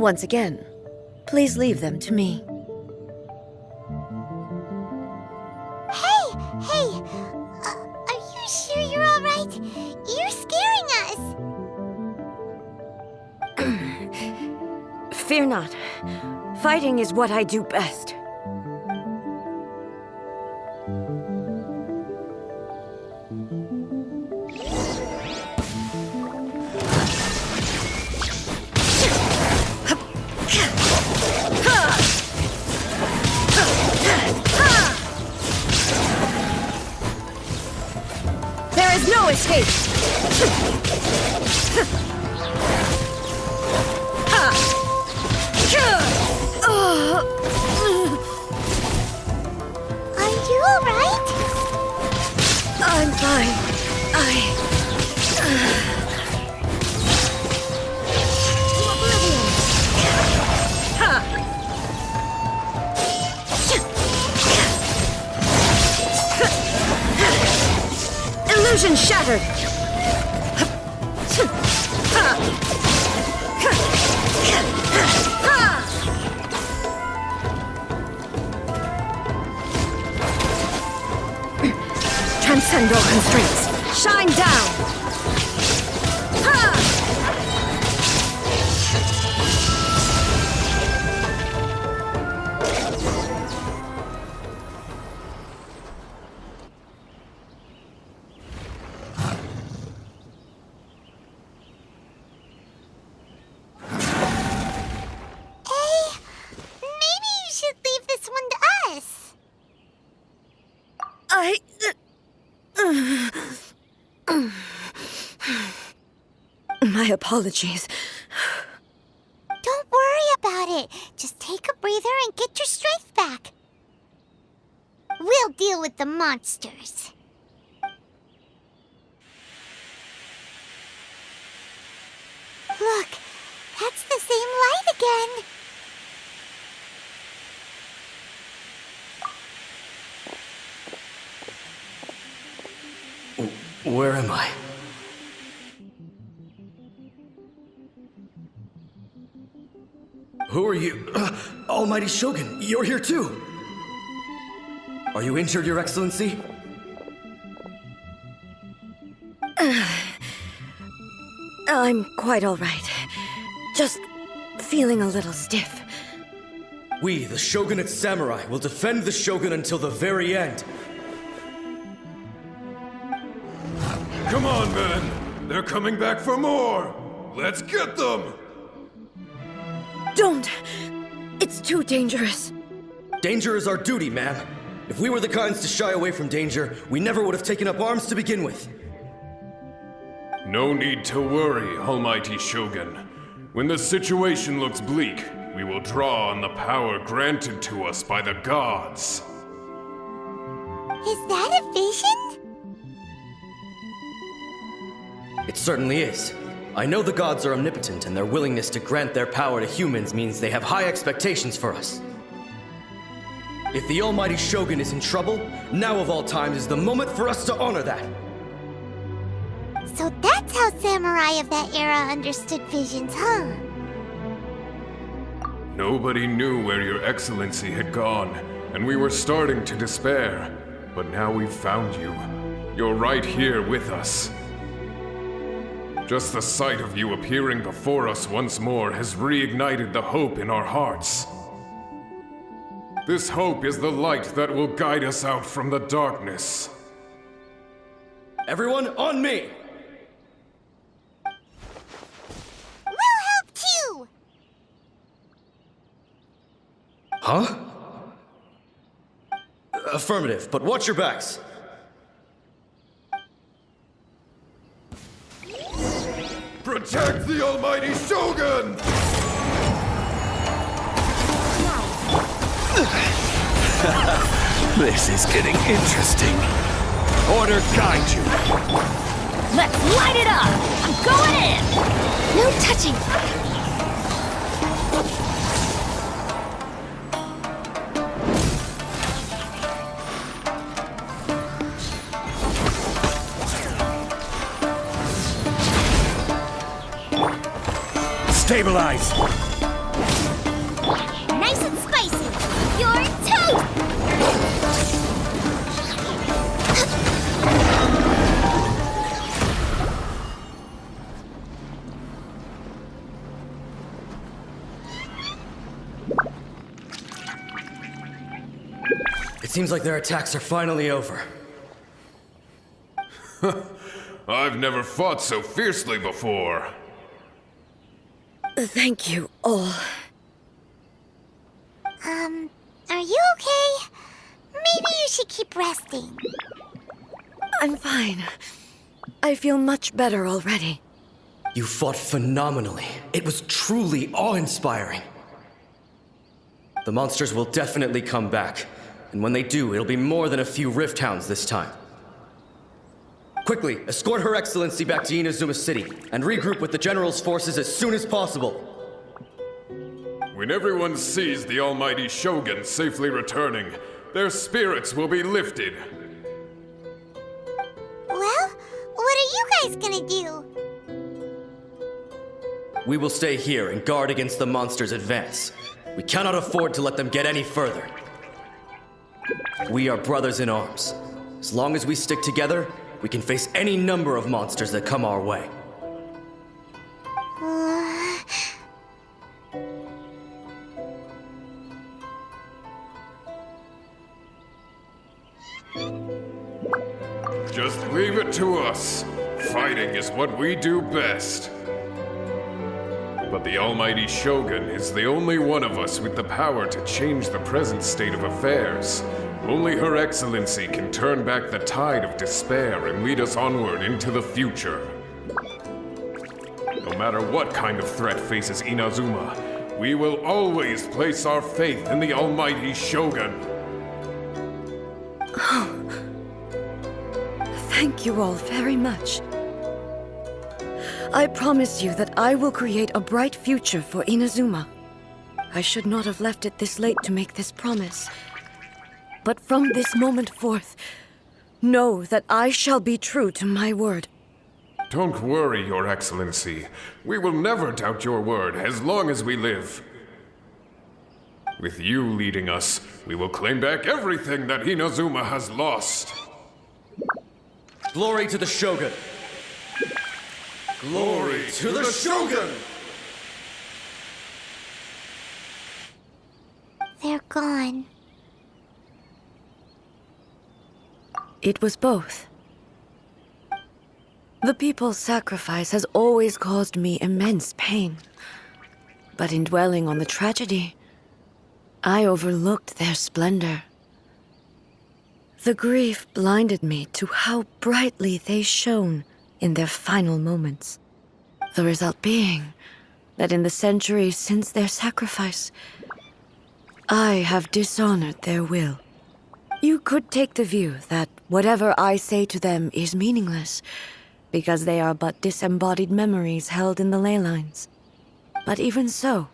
Once again, please leave them to me. Hey! Are you sure you're all right? You're scaring us! Fear not. Fighting is what I do best. There is no escape! Are you all right? I'm fine. Illusion shattered! Transcend all constraints. Shine down! Maybe you should leave this one to us. My apologies. Don't worry about it. Just take a breather and get your strength back. We'll deal with the monsters. Look, that's the same light again. Where am I? Who are you? Almighty Shogun, you're here too! Are you injured, Your Excellency? I'm quite all right. Just feeling a little stiff. We, the Shogunate Samurai, will defend the Shogun until the very end. Come on, men! They're coming back for more! Let's get them! Don't! It's too dangerous. Danger is our duty, ma'am. If we were the kinds to shy away from danger, we never would have taken up arms to begin with. No need to worry, Almighty Shogun. When the situation looks bleak, we will draw on the power granted to us by the gods. Is that a vision? It certainly is. I know the gods are omnipotent, and their willingness to grant their power to humans means they have high expectations for us. If the Almighty Shogun is in trouble, now of all times is the moment for us to honor that. So that's how samurai of that era understood visions, huh? Nobody knew where Your Excellency had gone, and we were starting to despair. But now we've found you. You're right here with us. Just the sight of you appearing before us once more has reignited the hope in our hearts. This hope is the light that will guide us out from the darkness. Everyone, on me! We'll help too! Huh? Affirmative, but watch your backs. Protect the Almighty Shogun! This is getting interesting. Order guide you. Let's light it up! I'm going in! No touching! Stabilize! Nice and spicy. You're toast! It seems like their attacks are finally over. I've never fought so fiercely before. Thank you all. Are you okay? Maybe you should keep resting. I'm fine. I feel much better already. You fought phenomenally. It was truly awe-inspiring. The monsters will definitely come back. And when they do, it'll be more than a few Rift Hounds this time. Quickly, escort Her Excellency back to Inazuma City, and regroup with the General's forces as soon as possible. When everyone sees the almighty Shogun safely returning, their spirits will be lifted. Well, what are you guys gonna do? We will stay here and guard against the monsters' advance. We cannot afford to let them get any further. We are brothers in arms. As long as we stick together, we can face any number of monsters that come our way. Just leave it to us. Fighting is what we do best. But the almighty Shogun is the only one of us with the power to change the present state of affairs. Only Her Excellency can turn back the tide of despair and lead us onward into the future. No matter what kind of threat faces Inazuma, we will always place our faith in the almighty Shogun. Thank you all very much. I promise you that I will create a bright future for Inazuma. I should not have left it this late to make this promise. But from this moment forth, know that I shall be true to my word. Don't worry, Your Excellency. We will never doubt your word as long as we live. With you leading us, we will claim back everything that Inazuma has lost. Glory to the Shogun! Glory to the Shogun! They're gone. It was both. The people's sacrifice has always caused me immense pain. But in dwelling on the tragedy, I overlooked their splendor. The grief blinded me to how brightly they shone in their final moments. The result being that in the centuries since their sacrifice, I have dishonored their will. You could take the view that whatever I say to them is meaningless, because they are but disembodied memories held in the ley lines. But even so,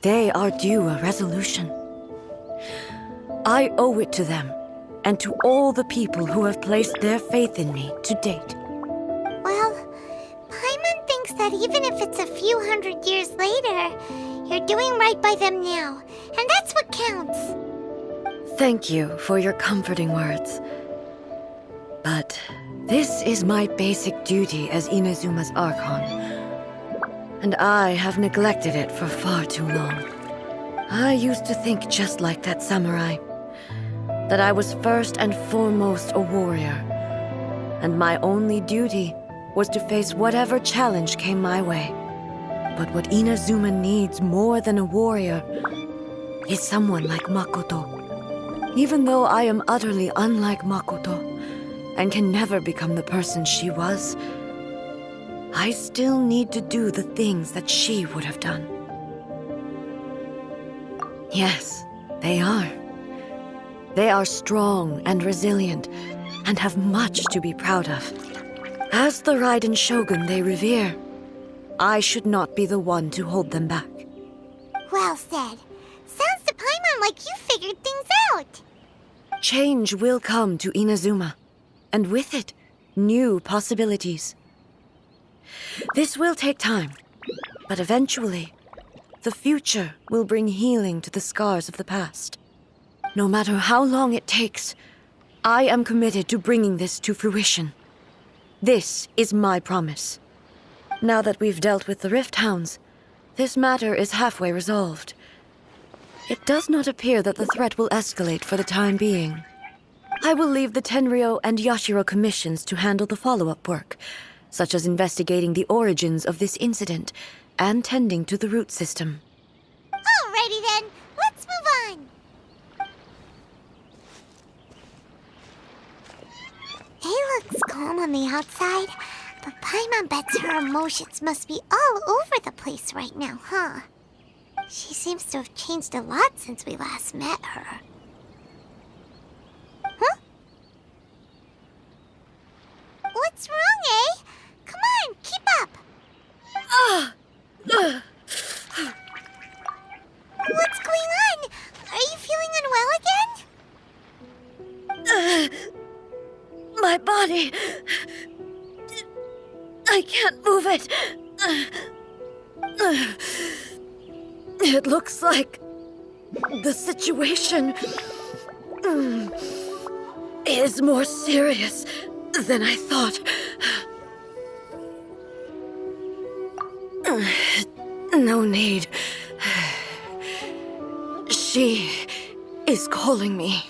they are due a resolution. I owe it to them, and to all the people who have placed their faith in me to date. Well, Paimon thinks that even if it's a few hundred years later, you're doing right by them now, and that's what counts. Thank you for your comforting words. But this is my basic duty as Inazuma's Archon, and I have neglected it for far too long. I used to think just like that samurai, that I was first and foremost a warrior, and my only duty was to face whatever challenge came my way. But what Inazuma needs more than a warrior is someone like Makoto. Even though I am utterly unlike Makoto, and can never become the person she was, I still need to do the things that she would have done. Yes, they are. They are strong and resilient, and have much to be proud of. As the Raiden Shogun they revere, I should not be the one to hold them back. Well said. Sounds to Paimon like you figured things out. Change will come to Inazuma, and with it, new possibilities. This will take time, But eventually, the future will bring healing to the scars of the past. No matter how long it takes, I am committed to bringing this to fruition. This is my promise. Now that we've dealt with the Rift Hounds, this matter is halfway resolved. It does not appear that the threat will escalate for the time being. I will leave the Tenryo and Yashiro commissions to handle the follow-up work, such as investigating the origins of this incident and tending to the root system. Alrighty then, let's move on. He looks calm on the outside, but Paimon bets her emotions must be all over the place right now, huh? She seems to have changed a lot since we last met her. Huh? What's wrong, eh? Come on, keep up! What's going on? Are you feeling unwell again? My body... I can't move it. It looks like the situation is more serious than I thought. No need. She is calling me.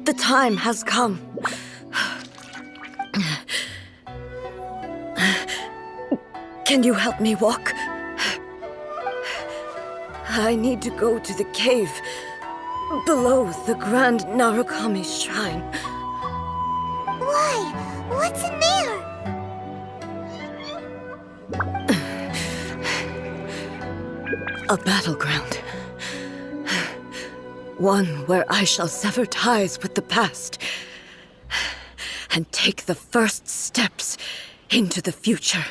The time has come. Can you help me walk? I need to go to the cave below the Grand Narukami Shrine. Why? What's in there? A battleground. One where I shall sever ties with the past and take the first steps into the future.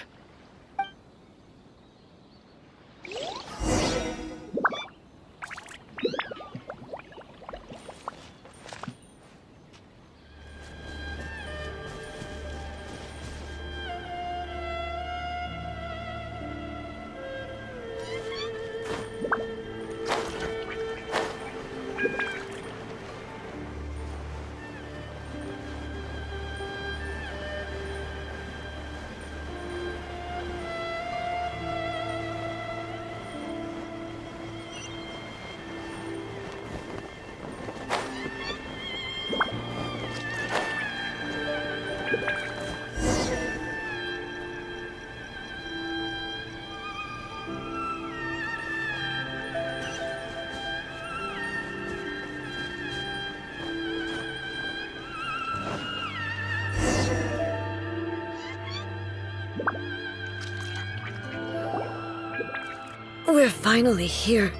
We're finally here.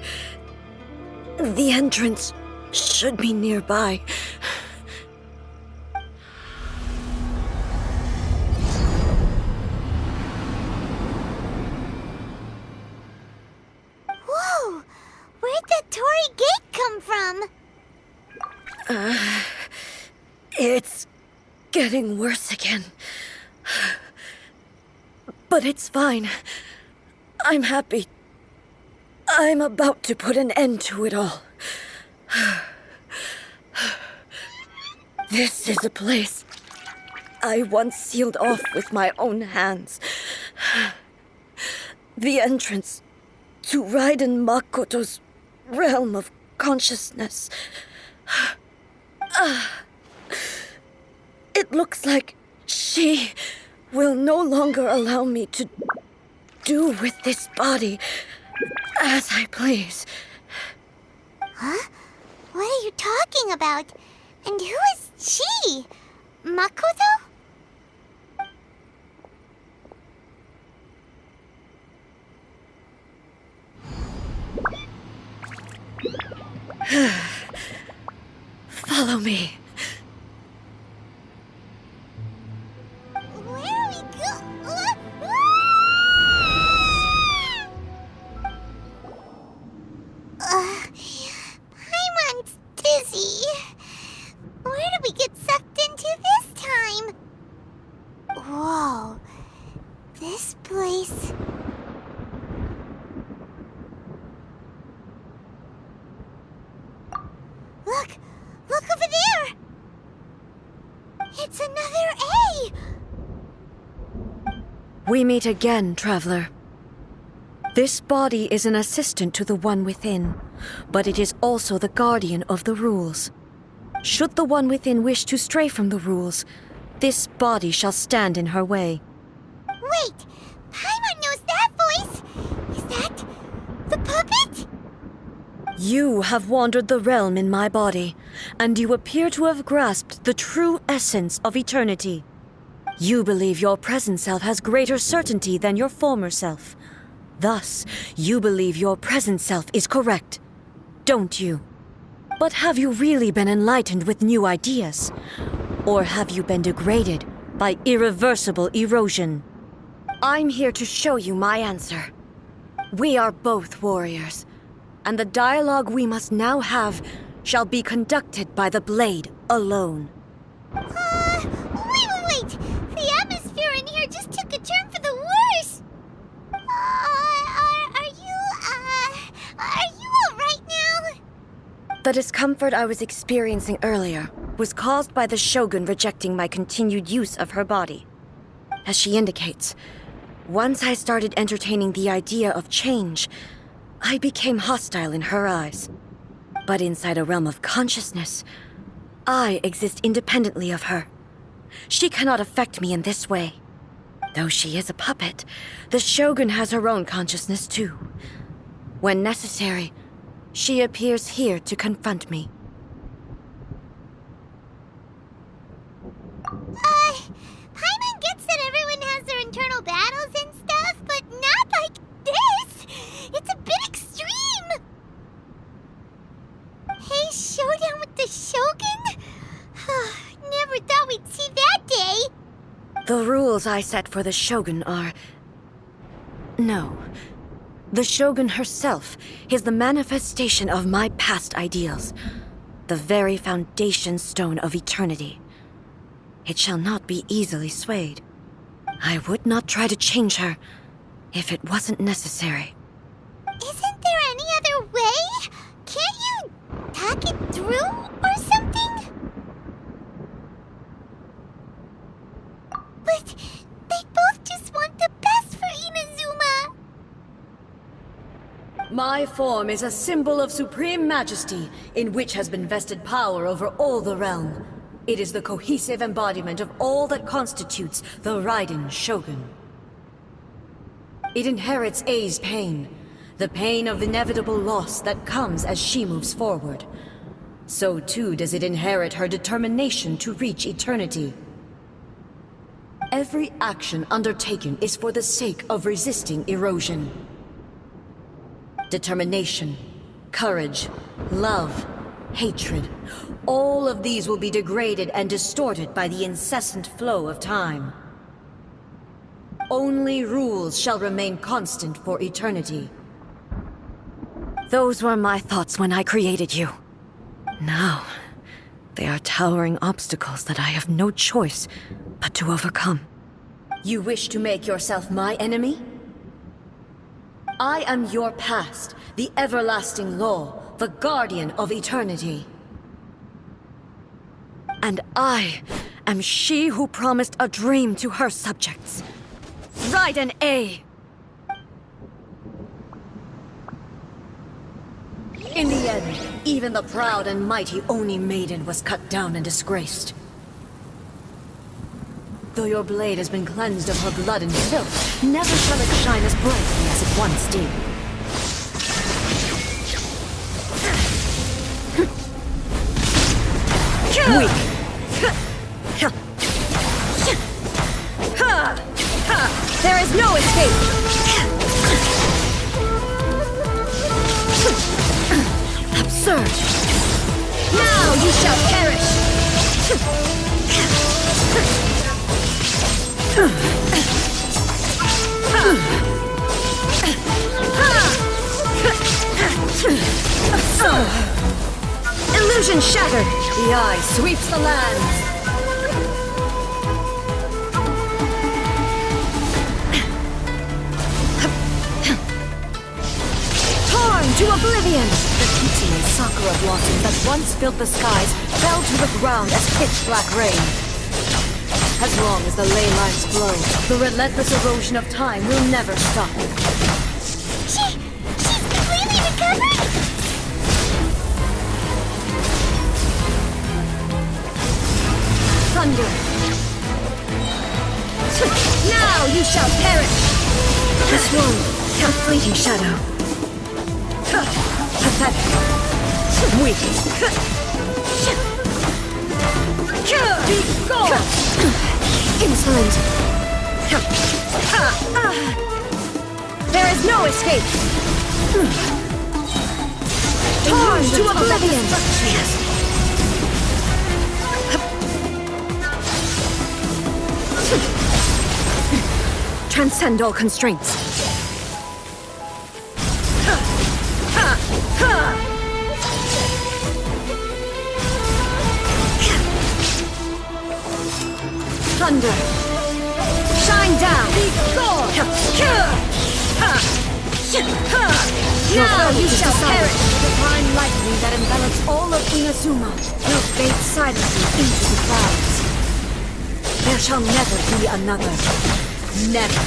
The entrance should be nearby. Whoa! Where'd that Torii gate come from? It's getting worse again. But it's fine. I'm happy. I'm about to put an end to it all. This is a place I once sealed off with my own hands. The entrance to Raiden Makoto's realm of consciousness. It looks like she will no longer allow me to do with this body as I please. Huh? What are you talking about? And who is she? Makoto? Follow me. Where are we Paimon's dizzy. Where did we get sucked into this time? Whoa. This place We meet again, traveler. This body is an assistant to the One Within, but it is also the guardian of the rules. Should the One Within wish to stray from the rules, this body shall stand in her way. Wait! Paimon knows that voice! Is that the puppet? You have wandered the realm in my body, and you appear to have grasped the true essence of eternity. You believe your present self has greater certainty than your former self. Thus, you believe your present self is correct, don't you? But have you really been enlightened with new ideas? Or have you been degraded by irreversible erosion? I'm here to show you my answer. We are both warriors, and the dialogue we must now have shall be conducted by the blade alone. Wait! The atmosphere in here just took a turn for the worse! Are you alright now? The discomfort I was experiencing earlier was caused by the Shogun rejecting my continued use of her body. As she indicates, once I started entertaining the idea of change, I became hostile in her eyes. But inside a realm of consciousness, I exist independently of her. She cannot affect me in this way. Though she is a puppet, the Shogun has her own consciousness too. When necessary, she appears here to confront me. Paimon gets that everyone has their internal battles and stuff, but not like this! It's a bit extreme! Hey, showdown with the Shogun? Never thought we'd see that day! The rules I set for the Shogun are... No. The Shogun herself is the manifestation of my past ideals. The very foundation stone of eternity. It shall not be easily swayed. I would not try to change her if it wasn't necessary. Isn't there any other way? Can't you talk it through or something? But they both just want the best for Inazuma. My form is a symbol of supreme majesty, in which has been vested power over all the realm. It is the cohesive embodiment of all that constitutes the Raiden Shogun. It inherits Ei's pain, the pain of inevitable loss that comes as she moves forward. So too does it inherit her determination to reach eternity. Every action undertaken is for the sake of resisting erosion. Determination, courage, love, hatred, all of these will be degraded and distorted by the incessant flow of time. Only rules shall remain constant for eternity. Those were my thoughts when I created you. Now, they are towering obstacles that I have no choice but to overcome. You wish to make yourself my enemy? I am your past, the everlasting law, the guardian of eternity. And I am she who promised a dream to her subjects. Raiden A. In the end, even the proud and mighty Oni maiden was cut down and disgraced. Though your blade has been cleansed of her blood and filth, never shall it shine as brightly as it once did. Weak. There is no escape! Absurd! Now you shall perish! Illusion shattered! The eye sweeps the lands! Torn to oblivion! The pitying sakura blossom that once filled the skies fell to the ground as pitch-black rain. As long as the ley lines flow, the relentless erosion of time will never stop. She's completely recovered? Thunder! Now you shall perish! This one, a fleeting shadow. Pathetic. Weak. Be gone! Insolent. There is no escape! Torn to oblivion! Transcend all constraints. Thunder! Shine down! Be gone! Now you shall perish! The divine lightning that envelops all of Inazuma will fade silently into the clouds. There shall never be another. Never.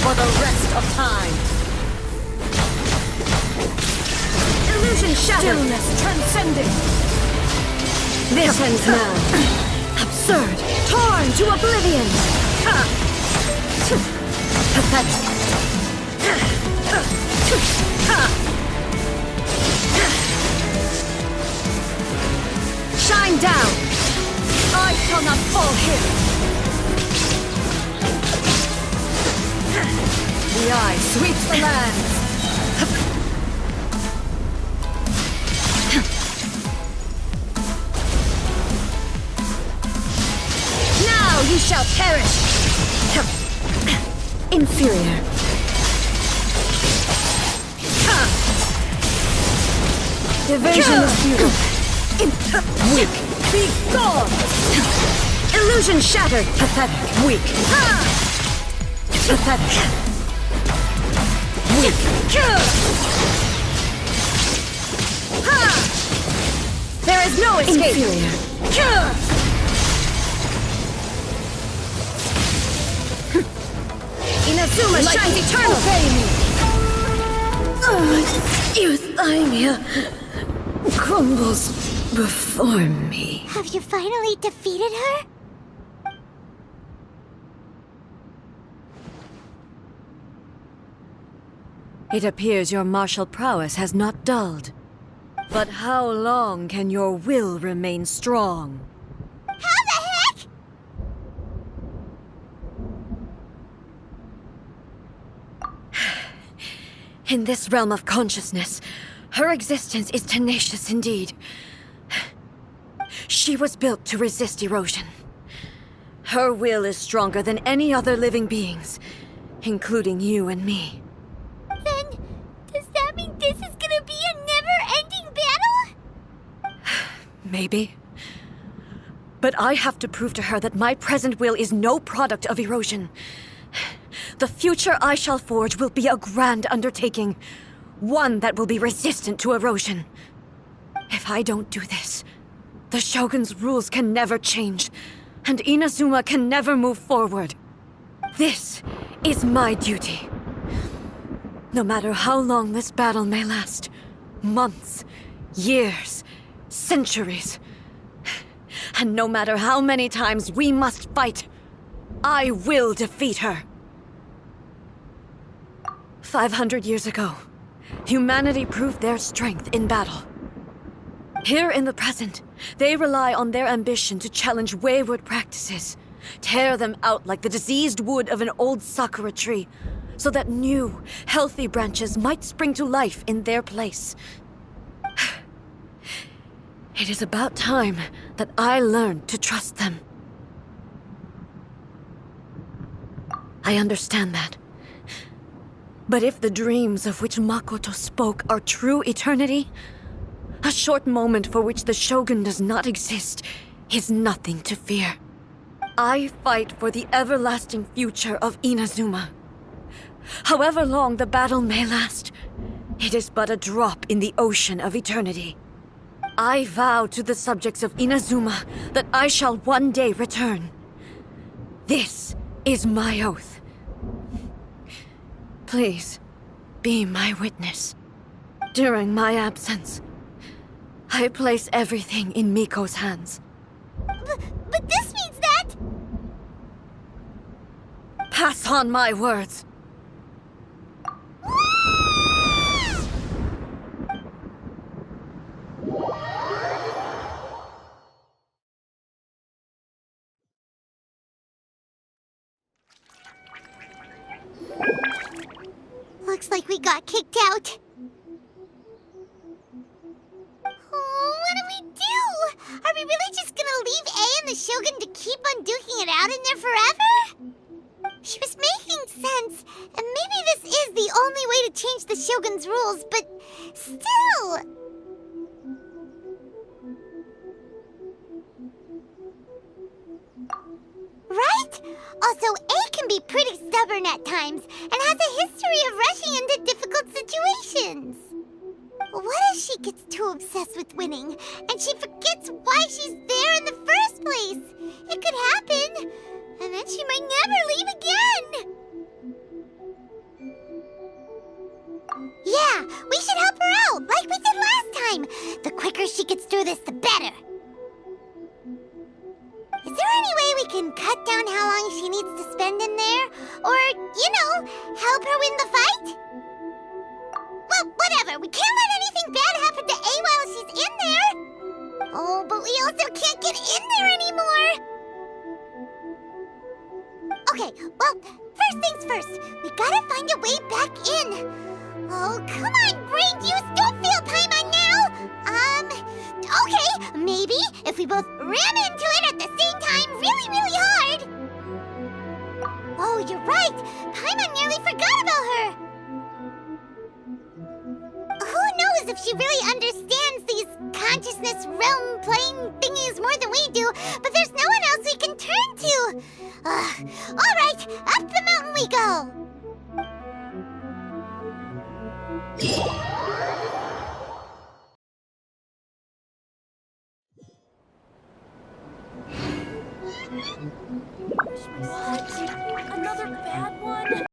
For the rest of time. Illusion shattered! Stillness transcending. This ends now. Absurd. Torn to oblivion! Pathetic. Shine down! I shall not fall here! The eye sweeps the lands. Now you shall perish! Inferior. Division is futile. Weak. Be gone! Illusion shattered! Pathetic. Weak. Pathetic. Weak. There is no escape! Inferior. Inazuma shines eternal! Obey me. Euthymia crumbles before me. Have you finally defeated her? It appears your martial prowess has not dulled. But how long can your will remain strong? How the heck? In this realm of consciousness, her existence is tenacious indeed. She was built to resist erosion. Her will is stronger than any other living being's, including you and me. Then, does that mean this is gonna be a never-ending battle? Maybe. But I have to prove to her that my present will is no product of erosion. The future I shall forge will be a grand undertaking, one that will be resistant to erosion. If I don't do this, the Shogun's rules can never change, and Inazuma can never move forward. This is my duty. No matter how long this battle may last, months, years, centuries, and no matter how many times we must fight, I will defeat her. 500 years ago, humanity proved their strength in battle. Here in the present, they rely on their ambition to challenge wayward practices, tear them out like the diseased wood of an old sakura tree, so that new, healthy branches might spring to life in their place. It is about time that I learned to trust them. I understand that. But if the dreams of which Makoto spoke are true eternity, a short moment for which the Shogun does not exist is nothing to fear. I fight for the everlasting future of Inazuma. However long the battle may last, it is but a drop in the ocean of eternity. I vow to the subjects of Inazuma that I shall one day return. This is my oath. Please, be my witness. During my absence, I place everything in Miko's hands. But this means that... Pass on my words. Looks like we got kicked out. Oh, what do we do? Are we really just gonna leave A and the Shogun to keep on duking it out in there forever? She was making sense, and maybe this is the only way to change the Shogun's rules, but still... Right? Also, A can be pretty stubborn at times, and has a history of rushing into difficult situations. What if she gets too obsessed with winning, and she forgets why she's there in the first place? It could happen, and then she might never leave again. Yeah, we should help her out, like we did last time. The quicker she gets through this, the better. Is there any way we can cut down how long she needs to spend in there? Or, help her win the fight? Well, whatever. We can't let anything bad happen to A while she's in there. Oh, but we also can't get in there anymore. Okay, well, first things first. We gotta find a way back in. Oh, come on, brain juice. Don't fail Paimon now. Okay, maybe if we both ran into it at the same time really, really hard. Oh, you're right. Paimon nearly forgot about her. Who knows if she really understands these consciousness realm plane thingies more than we do, but there's no one else we can turn to. All right, up the mountain we go.